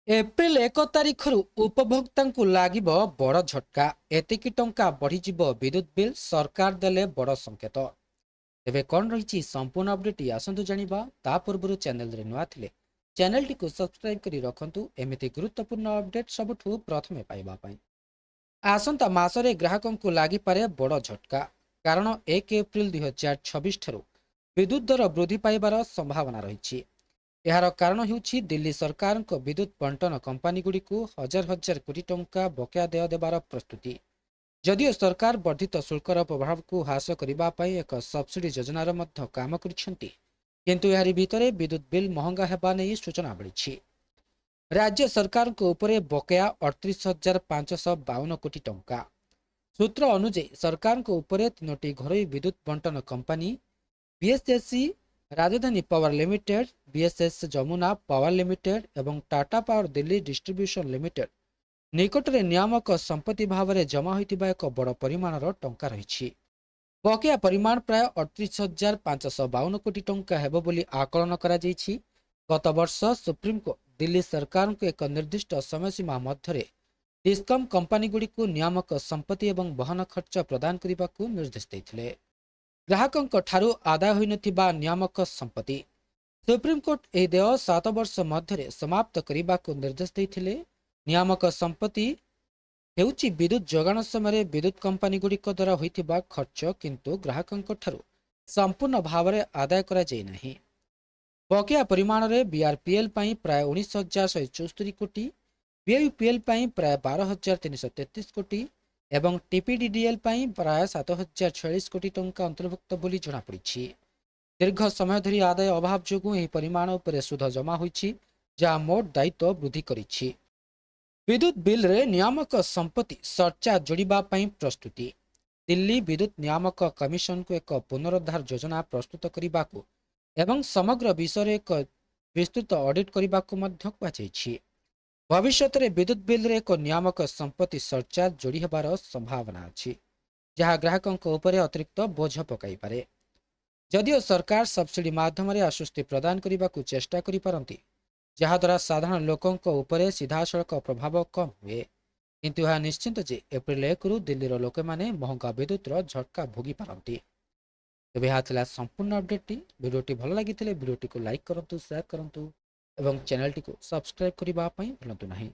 April 1 ତାରିଖରୁ ଉପଭୋକ୍ତାଙ୍କୁ ଲାଗିବ ବଡ଼ ଝଟକା। ଏତିକି ଟଙ୍କା ବଢ଼ିଯିବ ବିଦ୍ୟୁତ୍ ବିଲ୍, ସରକାର ଦେଲେ ବଡ଼ ସଂକେତ। ଏବେ କ'ଣ ରହିଛି ସମ୍ପୂର୍ଣ୍ଣ ଅପଡେଟ୍ ଆସନ୍ତୁ ଜାଣିବା। ତା ପୂର୍ବରୁ ଚ୍ୟାନେଲରେ ନୂଆ ଥିଲେ ଚ୍ୟାନେଲଟିକୁ ସବସ୍କ୍ରାଇବ୍ କରି ରଖନ୍ତୁ ଏମିତି ଗୁରୁତ୍ୱପୂର୍ଣ୍ଣ ଅପଡେଟ୍ ସବୁଠୁ ପ୍ରଥମେ ପାଇବା ପାଇଁ। ଆସନ୍ତା ମାସରେ ଗ୍ରାହକଙ୍କୁ ଲାଗିପାରେ ବଡ଼ ଝଟକା। କାରଣ 1 ଏପ୍ରିଲ 2026 ଠାରୁ ବିଦ୍ୟୁତ୍ ଦର ବୃଦ୍ଧି ପାଇବାର ସମ୍ଭାବନା ରହିଛି। ଏହାର କାରଣ ହେଉଛି ଦିଲ୍ଲୀ ସରକାରଙ୍କ ବିଦ୍ୟୁତ୍ ବଣ୍ଟନ କମ୍ପାନୀଗୁଡ଼ିକୁ ହଜାର ହଜାର କୋଟି ଟଙ୍କା ବକେୟା ଦେୟ ଦେବାର ପ୍ରସ୍ତୁତି। ଯଦିଓ ସରକାର ବର୍ଦ୍ଧିତ ଶୁଳ୍କର ପ୍ରଭାବକୁ ହ୍ରାସ କରିବା ପାଇଁ ଏକ ସବସିଡି ଯୋଜନାର ମଧ୍ୟ କାମ କରିଛନ୍ତି, କିନ୍ତୁ ଏହାରି ଭିତରେ ବିଦ୍ୟୁତ୍ ବିଲ୍ ମହଙ୍ଗା ହେବା ନେଇ ସୂଚନା ମିଳିଛି। ରାଜ୍ୟ ସରକାରଙ୍କ ଉପରେ ବକେୟା 38,552 କୋଟି ଟଙ୍କା। ସୂତ୍ର ଅନୁଯାୟୀ ସରକାରଙ୍କ ଉପରେ ତିନୋଟି ଘରୋଇ ବିଦ୍ୟୁତ୍ ବଣ୍ଟନ company BSES, Rajdhani power limited, BSES Yamuna power limited ଏବଂ Tata power Delhi distribution limited ନିକଟରେ ନିୟାମକ ସମ୍ପତ୍ତି ଭାବରେ ଜମା ହୋଇଥିବା ଏକ ବଡ଼ ପରିମାଣର ଟଙ୍କା ରହିଛି। ବକେୟା ପରିମାଣ ପ୍ରାୟ 38,552 କୋଟି ଟଙ୍କା ହେବ ବୋଲି ଆକଳନ କରାଯାଇଛି। ଗତ ବର୍ଷ ସୁପ୍ରିମକୋର୍ଟ ଦିଲ୍ଲୀ ସରକାରଙ୍କୁ ଏକ ନିର୍ଦ୍ଦିଷ୍ଟ ସମୟସୀମା ମଧ୍ୟରେ ଡିସ୍କମ୍ କମ୍ପାନୀଗୁଡ଼ିକୁ ନିୟାମକ ସମ୍ପତ୍ତି ଏବଂ ବହନ ଖର୍ଚ୍ଚ ପ୍ରଦାନ କରିବାକୁ ନିର୍ଦ୍ଦେଶ ଦେଇଥିଲେ। ଗ୍ରାହକଙ୍କ ଠାରୁ ଆଦାୟ ହୋଇନଥିବା ନିୟାମକ ସମ୍ପତ୍ତି। ସୁପ୍ରିମକୋର୍ଟ ଏହି ଦେୟ 7 ବର୍ଷ ମଧ୍ୟରେ ସମାପ୍ତ କରିବାକୁ ନିର୍ଦ୍ଦେଶ ଦେଇଥିଲେ। ନିୟାମକ ସମ୍ପତ୍ତି ହେଉଛି ବିଦ୍ୟୁତ୍ ଯୋଗାଣ ସମୟରେ ବିଦ୍ୟୁତ୍ କମ୍ପାନୀଗୁଡ଼ିକ ଦ୍ୱାରା ହୋଇଥିବା ଖର୍ଚ୍ଚ, କିନ୍ତୁ ଗ୍ରାହକଙ୍କ ଠାରୁ ସମ୍ପୂର୍ଣ୍ଣ ଭାବରେ ଆଦାୟ କରାଯାଇ ନାହିଁ। ବକେୟା ପରିମାଣରେ ବିଆର୍ପିଏଲ୍ ପାଇଁ ପ୍ରାୟ 19,174 କୋଟି, ବିୟୁପିଏଲ୍ ପାଇଁ ପ୍ରାୟ 12,333 କୋଟି ଏବଂ ଟିପିଡିଡିଏଲ୍ ପାଇଁ ପ୍ରାୟ 7,046 କୋଟି ଟଙ୍କା ଅନ୍ତର୍ଭୁକ୍ତ ବୋଲି ଜଣାପଡ଼ିଛି। ଦୀର୍ଘ ସମୟ ଧରି ଆଦାୟ ଅଭାବ ଯୋଗୁଁ ଏହି ପରିମାଣ ଉପରେ ସୁଧ ଜମା ହୋଇଛି, ଯାହା ମୋଟ ଦାୟିତ୍ୱ ବୃଦ୍ଧି କରିଛି। ବିଦ୍ୟୁତ୍ ବିଲ୍ରେ ନିୟାମକ ସମ୍ପତ୍ତି ସରଚାର୍ଜ ଯୋଡ଼ିବା ପାଇଁ ପ୍ରସ୍ତୁତି। ଦିଲ୍ଲୀ ବିଦ୍ୟୁତ୍ ନିୟାମକ କମିଶନକୁ ଏକ ପୁନରୁଦ୍ଧାର ଯୋଜନା ପ୍ରସ୍ତୁତ କରିବାକୁ ଏବଂ ସମଗ୍ର ବିଷୟରେ ଏକ ବିସ୍ତୃତ ଅଡିଟ୍ କରିବାକୁ ମଧ୍ୟ କୁହାଯାଇଛି। ଭବିଷ୍ୟତରେ ବିଦ୍ୟୁତ୍ ବିଲ୍ରେ ଏକ ନିୟାମକ ସମ୍ପତ୍ତି ସରଚାର୍ଜ ଯୋଡ଼ି ହେବାର ସମ୍ଭାବନା ଅଛି, ଯାହା ଗ୍ରାହକଙ୍କ ଉପରେ ଅତିରିକ୍ତ ବୋଝ ପକାଇପାରେ। ଯଦିଓ ସରକାର ସବସିଡି ମାଧ୍ୟମରେ ଆଶ୍ୱସ୍ତି ପ୍ରଦାନ କରିବାକୁ ଚେଷ୍ଟା କରିପାରନ୍ତି, ଯାହାଦ୍ୱାରା ସାଧାରଣ ଲୋକଙ୍କ ଉପରେ ସିଧାସଳଖ ପ୍ରଭାବ କମ୍ ହୁଏ, କିନ୍ତୁ ଏହା ନିଶ୍ଚିତ ଯେ ଏପ୍ରିଲ 1ରୁ ଦିଲ୍ଲୀର ଲୋକମାନେ ମହଙ୍ଗା ବିଦ୍ୟୁତ୍ର ଝଟକା ଭୋଗିପାରନ୍ତି। ତେବେ ଏହା ଥିଲା ସମ୍ପୂର୍ଣ୍ଣ ଅପଡେଟ୍ଟି। ଭିଡ଼ିଓଟି ଭଲ ଲାଗିଥିଲେ ଭିଡ଼ିଓଟିକୁ ଲାଇକ୍ କରନ୍ତୁ, ସେୟାର କରନ୍ତୁ ଏବଂ ଚ୍ୟାନେଲଟିକୁ ସବସ୍କ୍ରାଇବ୍ କରିବା ପାଇଁ ଭୁଲନ୍ତୁ ନାହିଁ।